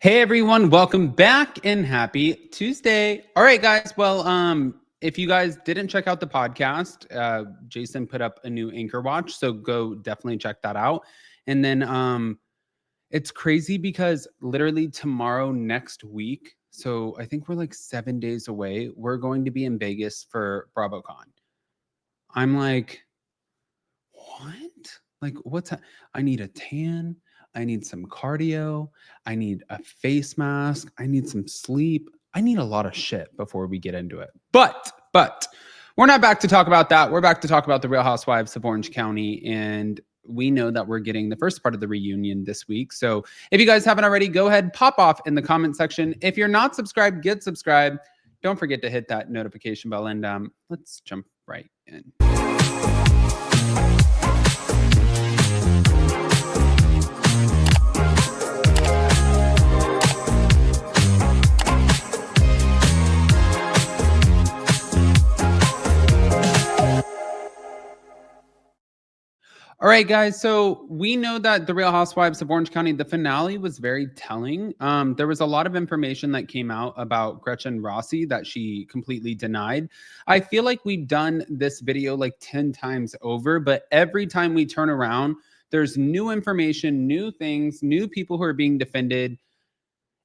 Hey everyone, welcome back and happy Tuesday. All right, guys. Well, if you guys didn't check out the podcast, Jason put up a new Anchor Watch, so go definitely check that out. And then it's crazy because literally tomorrow, next week, so I think we're like 7 days away, we're going to be in Vegas for BravoCon. I'm like, what? Like, I need a tan. I need some cardio. I need a face mask. I need some sleep. I need a lot of shit before we get into it. But we're not back to talk about that. We're back to talk about the Real Housewives of Orange County. And we know that we're getting the first part of the reunion this week. So if you guys haven't already, go ahead, pop off in the comment section. If you're not subscribed, get subscribed. Don't forget to hit that notification bell. And let's jump right in. All right, guys. So we know that the Real Housewives of Orange County, the finale was very telling. There was a lot of information that came out about Gretchen Rossi that she completely denied. I feel like we've done this video like 10 times over, but every time we turn around, there's new information, new things, new people who are being defended.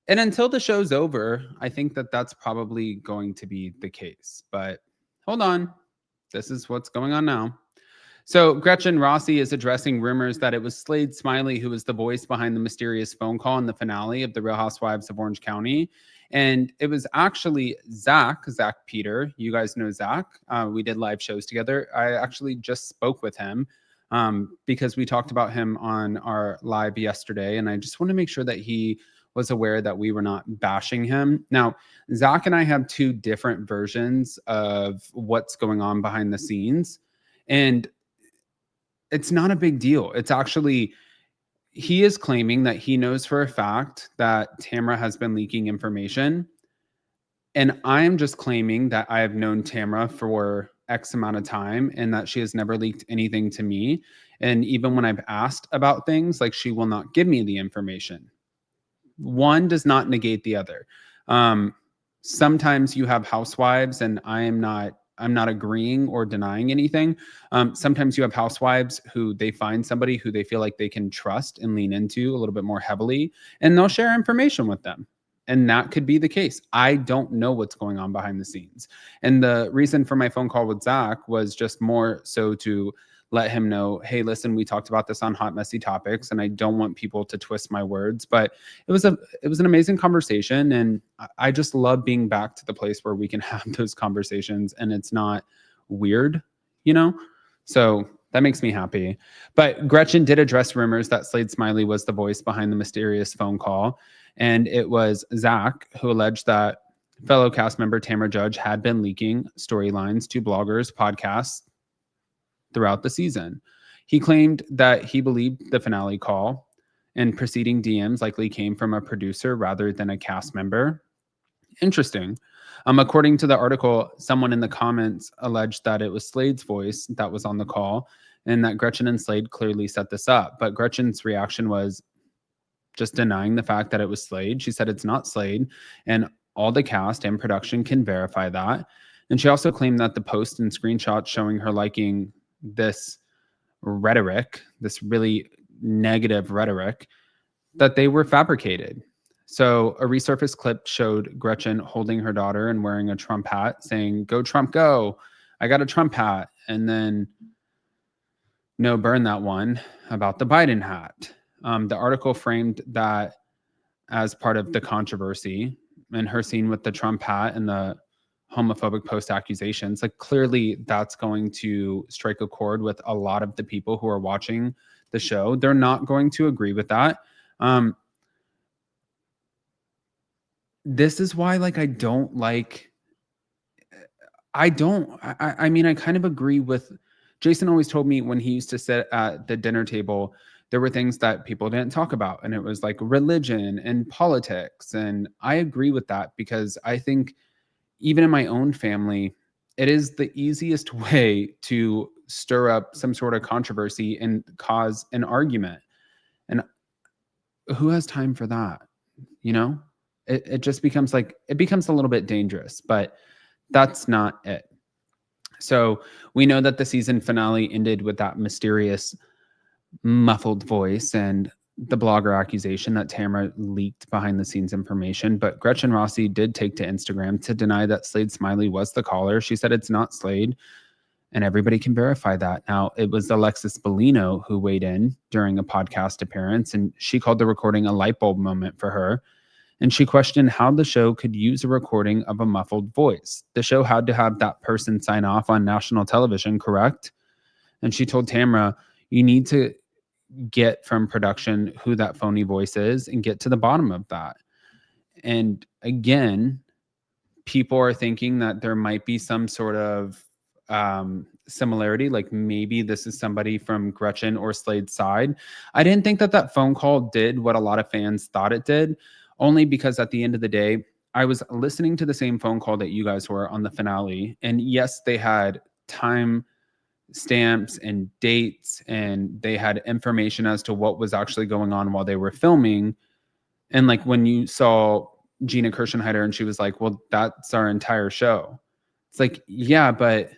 And until the show's over, I think that that's probably going to be the case. But hold on. This is what's going on now. So Gretchen Rossi is addressing rumors that it was Slade Smiley who was the voice behind the mysterious phone call in the finale of The Real Housewives of Orange County. And it was actually Zach Peter. You guys know Zach. We did live shows together. I actually just spoke with him because we talked about him on our live yesterday. And I just want to make sure that he was aware that we were not bashing him. Now, Zach and I have two different versions of what's going on behind the scenes. And it's not a big deal. It's actually, he is claiming that he knows for a fact that Tamra has been leaking information. And I am just claiming that I have known Tamra for X amount of time and that she has never leaked anything to me. And even when I've asked about things, like she will not give me the information. One does not negate the other. Sometimes you have housewives, and I'm not agreeing or denying anything. Sometimes you have housewives who they find somebody who they feel like they can trust and lean into a little bit more heavily, and they'll share information with them. And that could be the case. I don't know what's going on behind the scenes. And the reason for my phone call with Zach was just more so to let him know, hey, listen, we talked about this on Hot Messy Topics, and I don't want people to twist my words. But it was an amazing conversation, and I just love being back to the place where we can have those conversations and it's not weird, you know? So that makes me happy. But Gretchen did address rumors that Slade Smiley was the voice behind the mysterious phone call. And it was Zach who alleged that fellow cast member Tamra Judge had been leaking storylines to bloggers, podcasts throughout the season. He claimed that he believed the finale call and preceding DMs likely came from a producer rather than a cast member. Interesting. According to the article, someone in the comments alleged that it was Slade's voice that was on the call and that Gretchen and Slade clearly set this up. But Gretchen's reaction was just denying the fact that it was Slade. She said it's not Slade, and all the cast and production can verify that. And she also claimed that the post and screenshots showing her liking this rhetoric, this really negative rhetoric, that they were fabricated. So a resurfaced clip showed Gretchen holding her daughter and wearing a Trump hat saying, "Go Trump, go. I got a Trump hat." And then, no, burn that one about the Biden hat. The article framed that as part of the controversy, and her scene with the Trump hat and the homophobic post accusations, like clearly that's going to strike a chord with a lot of the people who are watching the show. They're not going to agree with that. This is why, like, I mean, I kind of agree with Jason. Always told me when he used to sit at the dinner table, there were things that people didn't talk about, and it was like religion and politics. And I agree with that because I think even in my own family, it is the easiest way to stir up some sort of controversy and cause an argument. And who has time for that? you know, it just becomes like, it becomes a little bit dangerous, but that's not it. So we know that the season finale ended with that mysterious muffled voice and the blogger accusation that Tamara leaked behind the scenes information. But Gretchen Rossi did take to Instagram to deny that Slade Smiley was the caller. She said it's not Slade, and everybody can verify that. Now, it was Alexis Bellino who weighed in during a podcast appearance, and she called the recording a light bulb moment for her. And she questioned how the show could use a recording of a muffled voice. The show had to have that person sign off on national television, correct? And she told Tamra, you need to get from production who that phony voice is and get to the bottom of that. And again, people are thinking that there might be some sort of similarity, like maybe this is somebody from Gretchen or Slade's side. I didn't think that that phone call did what a lot of fans thought it did, only because at the end of the day, I was listening to the same phone call that you guys were on the finale. And yes, they had time stamps and dates, and they had information as to what was actually going on while they were filming. And like when you saw Gina Kirschenheiter and she was like, well, that's our entire show. It's like, yeah, but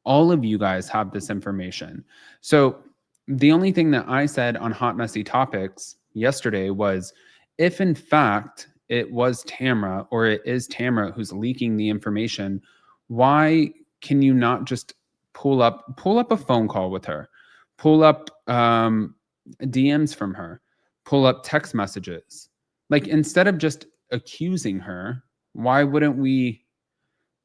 all of you guys have this information. So the only thing that I said on Hot Messy Topics yesterday was, if in fact it was Tamra, or it is Tamra who's leaking the information, why can you not just pull up a phone call with her, pull up DMs from her, pull up text messages? Like, instead of just accusing her, why wouldn't we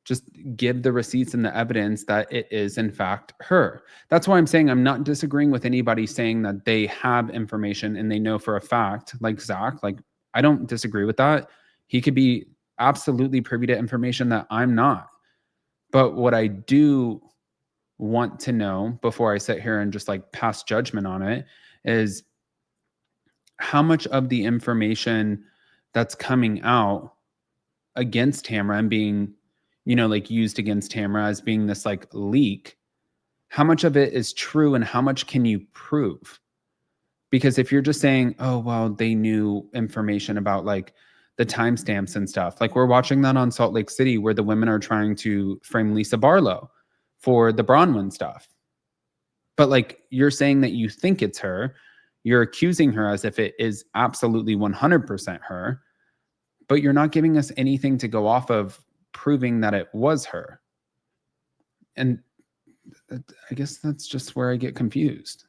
just give the receipts and the evidence that it is in fact her? That's why I'm saying I'm not disagreeing with anybody saying that they have information and they know for a fact, like Zach. Like, I don't disagree with that. He could be absolutely privy to information that I'm not. But what I do want to know before I sit here and just like pass judgment on it is how much of the information that's coming out against Tamra and being, like used against Tamra as being this like leak, how much of it is true and how much can you prove? Because if you're just saying, oh, well, they knew information about like the timestamps and stuff, like we're watching that on Salt Lake City where the women are trying to frame Lisa Barlow for the Bronwyn stuff. But like, you're saying that you think it's her, you're accusing her as if it is absolutely 100% her, but you're not giving us anything to go off of proving that it was her. And I guess that's just where I get confused.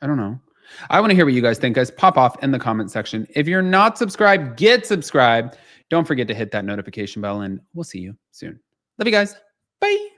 I don't know. I want to hear what you guys think, guys. Pop off in the comment section. If you're not subscribed, get subscribed. Don't forget to hit that notification bell, and we'll see you soon. Love you guys. Bye.